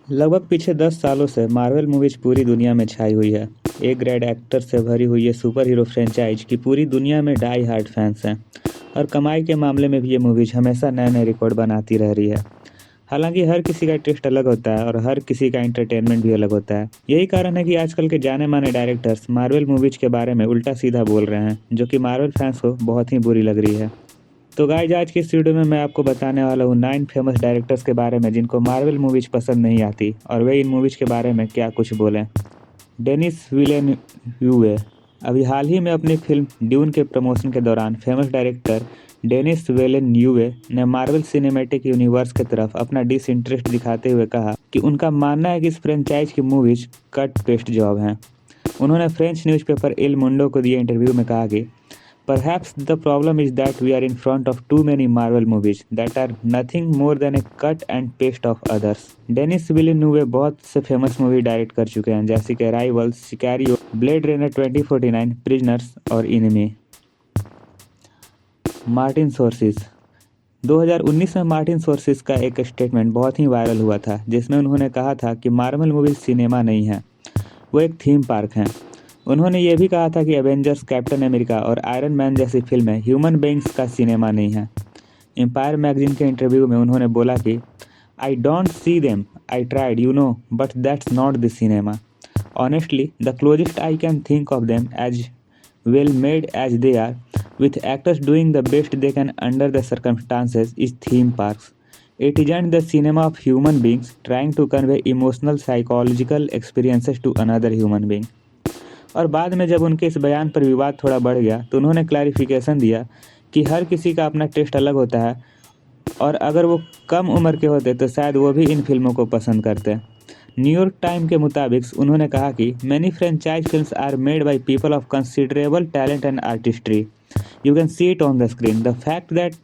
लगभग पिछले 10 सालों से मार्वल मूवीज पूरी दुनिया में छाई हुई है। ए ग्रेड एक्टर से भरी हुई ये सुपर हीरो फ्रेंचाइज की पूरी दुनिया में डाई हार्ड फैंस हैं और कमाई के मामले में भी ये मूवीज हमेशा नए नए रिकॉर्ड बनाती रह रही है। हालांकि हर किसी का टेस्ट अलग होता है और हर किसी का एंटरटेनमेंट भी अलग होता है। यही कारण है कि आजकल के जाने माने डायरेक्टर्स मार्वल मूवीज के बारे में उल्टा सीधा बोल रहे हैं, जो कि मार्वल फैंस को बहुत ही बुरी लग रही है। तो गाइज, आज की इस वीडियो में मैं आपको बताने वाला हूँ 9 फेमस डायरेक्टर्स के बारे में जिनको मार्वल मूवीज पसंद नहीं आती और वे इन मूवीज के बारे में क्या कुछ बोलें। डेनिस विलेन्यूवे अभी हाल ही में अपनी फिल्म ड्यून के प्रमोशन के दौरान फेमस डायरेक्टर डेनिस विलेन्यूवे ने मार्वल सिनेमैटिक यूनिवर्स की तरफ अपना डिसइंटरेस्ट दिखाते हुए कहा कि उनका मानना है कि इस फ्रेंचाइज की मूवीज कट पेस्ट जॉब हैं। उन्होंने फ्रेंच न्यूज़पेपर एल मुंडो को दिए इंटरव्यू में कहा कि Perhaps the problem is that we are in front of too many Marvel movies that are nothing more than a cut and paste of others. Denis Villeneuve बहुत से famous movie direct कर चुके हैं, जैसे कि राइवल, सिकारियो, ब्लेड रनर 2049, प्रिजनर्स और enemy. Martin sources 2019 में Martin sources का एक स्टेटमेंट बहुत ही वायरल हुआ था, जिसमें उन्होंने कहा था कि मार्वल मूवीज सिनेमा नहीं है, वो एक थीम पार्क हैं। उन्होंने ये भी कहा था कि एवेंजर्स, कैप्टन अमेरिका और आयरन मैन जैसी फिल्में ह्यूमन बीइंग्स का सिनेमा नहीं है। एम्पायर मैगजीन के इंटरव्यू में उन्होंने बोला कि I don't see them, I tried but that's not the cinema. Honestly the closest I can think of them as well made as they are, with actors doing the best they can under the circumstances, is theme parks. It isn't the cinema of human beings trying to convey emotional psychological experiences to another human being. और बाद में जब उनके इस बयान पर विवाद थोड़ा बढ़ गया तो उन्होंने क्लैरिफिकेशन दिया कि हर किसी का अपना टेस्ट अलग होता है और अगर वो कम उम्र के होते तो शायद वो भी इन फिल्मों को पसंद करते। न्यूयॉर्क टाइम के मुताबिक उन्होंने कहा कि many franchise films are made by people of considerable talent and artistry. You can see it on the screen. The fact that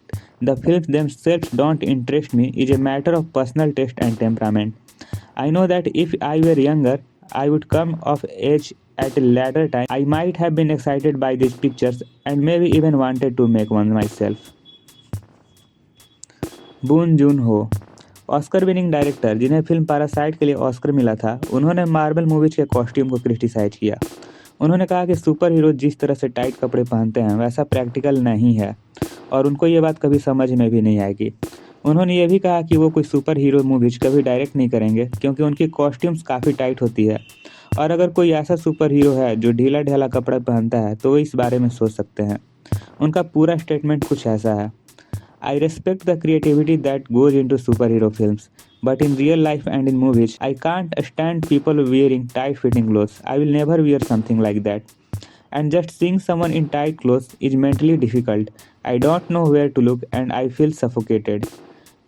the films themselves don't interest me is a matter of personal taste and temperament. I know that if I were younger, I would come of age at a later time. I might have been excited by these pictures and maybe even wanted to make one myself. बून जून हो Oscar winning director, जिन्हें film parasite के लिए Oscar मिला था, उन्होंने Marvel movies के costume को criticise किया। उन्होंने कहा कि सुपर हीरो जिस तरह से टाइट कपड़े पहनते हैं वैसा प्रैक्टिकल नहीं है और उनको ये बात कभी समझ में भी नहीं आएगी। उन्होंने ये भी कहा कि वो कोई सुपर हीरो मूवीज कभी डायरेक्ट नहीं करेंगे क्योंकि उनकी कॉस्ट्यूम्स काफ़ी टाइट होती है और अगर कोई ऐसा सुपर हीरो है जो ढीला ढाला कपड़ा पहनता है तो वो इस बारे में सोच सकते हैं। उनका पूरा स्टेटमेंट कुछ ऐसा है: I respect the creativity that goes into superhero films, but in real life and in movies, I can't stand people wearing tight-fitting clothes. I will never wear something like that. And just seeing someone in tight clothes is mentally difficult. I don't know where to look and I feel suffocated.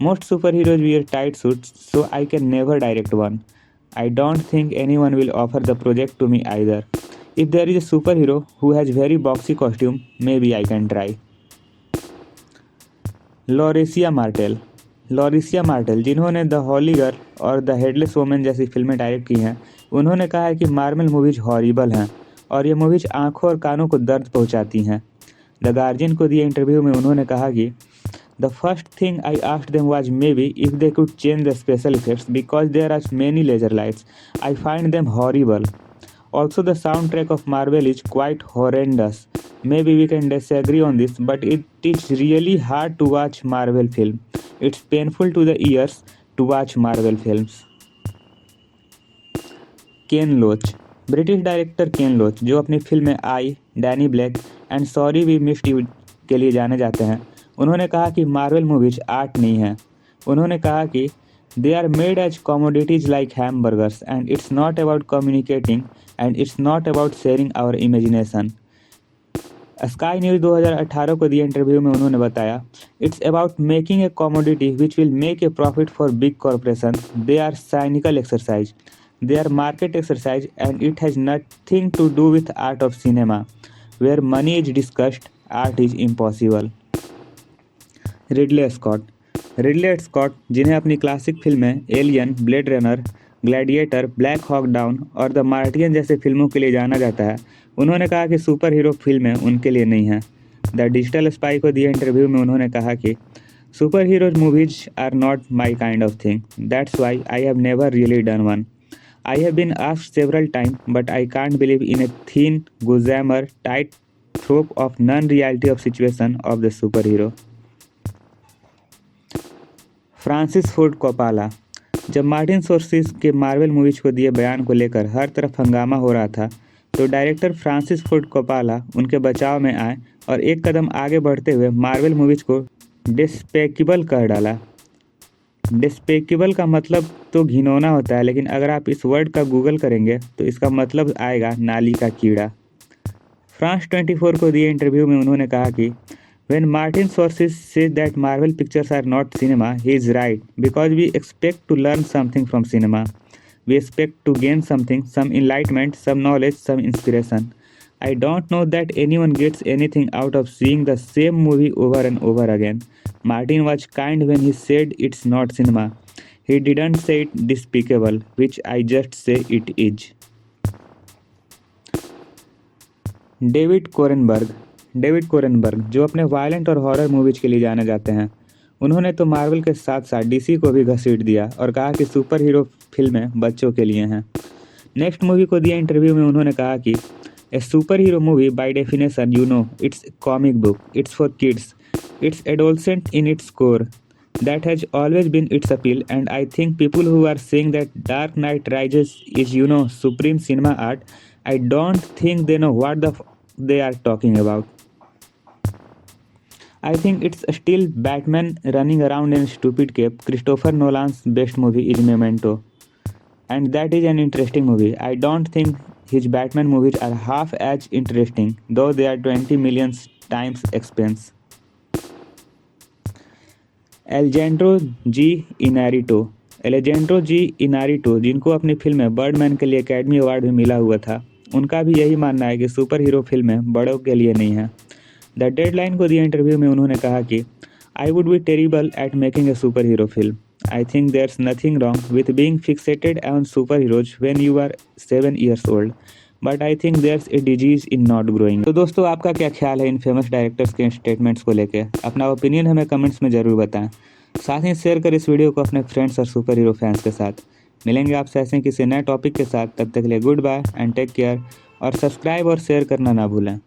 Most superheroes wear tight suits, so I can never direct one. I don't think anyone will offer the project to me either. If there is a superhero who has very boxy costume, maybe I can try. Lucrecia Martel, जिन्होंने The Holy Girl और The Headless Woman जैसी फिल्में direct की हैं, उन्होंने कहा है कि मार्वल मूवीज हॉरिबल हैं और ये मूवीज आंखों और कानों को दर्द पहुंचाती हैं। द गार्जियन को दिए इंटरव्यू में उन्होंने कहा कि the first thing I asked them was maybe if they could change the special effects because there are many laser lights. I find them horrible. Also, the soundtrack of Marvel is quite horrendous. Maybe we can disagree on this, but it is really hard to watch Marvel film. It's painful to the ears to watch Marvel films. Ken Loach British director Ken Loach, जो अपनी फिल्में I, Daniel Blake and Sorry We Missed You के लिए जाने जाते हैं, उन्होंने कहा कि मार्वल मूवीज आर्ट नहीं है। उन्होंने कहा कि they are made as commodities like hamburgers and it's not about communicating and it's not about sharing our imagination. Sky News 2018 को दिए इंटरव्यू में उन्होंने बताया, it's about making a commodity which will make a profit for big corporation. They are cynical exercise, they are market exercise and it has nothing to do with art of cinema. Where money is discussed, art is impossible. Ridley Scott, जिन्हें अपनी classic फिल्में Alien, Blade Runner, Gladiator, Black Hawk Down और The Martian जैसे फिल्मों के लिए जाना जाता है, उन्होंने कहा कि सुपर हीरो फिल्में उनके लिए नहीं हैं. द डिजिटल स्पाई को दिए इंटरव्यू में उन्होंने कहा कि Superhero movies are not my kind of thing. That's why I have never really done one. I have been asked several times, but I can't believe in a thin, gossamer, tight trope of non-reality of situation of the superhero. Francis Ford Coppola. जब Martin स्कॉर्सेज़े के Marvel movies को दिए बयान को लेकर हर तरफ हंगामा हो रहा था, तो डायरेक्टर फ्रांसिस फोर्ड कोपाला उनके बचाव में आए और एक कदम आगे बढ़ते हुए मार्वल मूवीज को डिस्पेकेबल कह डाला। डिस्पेकेबल का मतलब तो घिनौना होता है, लेकिन अगर आप इस वर्ड का गूगल करेंगे तो इसका मतलब आएगा नाली का कीड़ा। फ्रांस 24 को दिए इंटरव्यू में उन्होंने कहा कि When Martin Scorsese says that Marvel pictures are not cinema, he is right, because we expect to learn something from cinema. We expect to gain something, some enlightenment, some knowledge, some inspiration. I don't know that anyone gets anything out of seeing the same movie over and over again. Martin was kind when he said it's not cinema. He didn't say it despicable, which I just say it is. David Cronenberg जो अपने violent और horror movies के लिए जाने जाते हैं, उन्होंने तो मार्वल के साथ साथ डीसी को भी घसीट दिया और कहा कि सुपर हीरो फिल्में बच्चों के लिए हैं। नेक्स्ट मूवी को दिए इंटरव्यू में उन्होंने कहा कि a superhero movie by definition it's comic book, it's for kids, it's adolescent in its core, that has always been its appeal, and I think people who are saying that Dark Knight Rises is supreme cinema art, I don't think they know what they are talking about. I think it's still Batman running around in a stupid cape. Christopher Nolan's best movie is Memento, and that is an interesting movie. I don't think his Batman movies are half as interesting, though they are 20 million times expense. Alessandro जी इनारिटो, जिनको अपनी film Birdman के लिए academy award भी मिला हुआ था, उनका भी यही मानना है कि सुपर हीरो फिल्में बड़ों के लिए नहीं हैं। द डेडलाइन को दिए इंटरव्यू में उन्होंने कहा कि I would be terrible at making a superhero film. I think there's nothing wrong with being fixated on superheroes when you are 7 years old, but I think there's a disease in not growing. तो दोस्तों, आपका क्या ख्याल है इन famous directors के statements को लेकर? अपना ओपिनियन हमें कमेंट्स में ज़रूर बताएं। साथ ही शेयर कर इस वीडियो को अपने फ्रेंड्स और सुपर हीरो फैंस के साथ। मिलेंगे आपसे ऐसे किसी नए टॉपिक के साथ, तब तक के लिए goodbye and take care, और सब्सक्राइब और शेयर करना ना भूलें।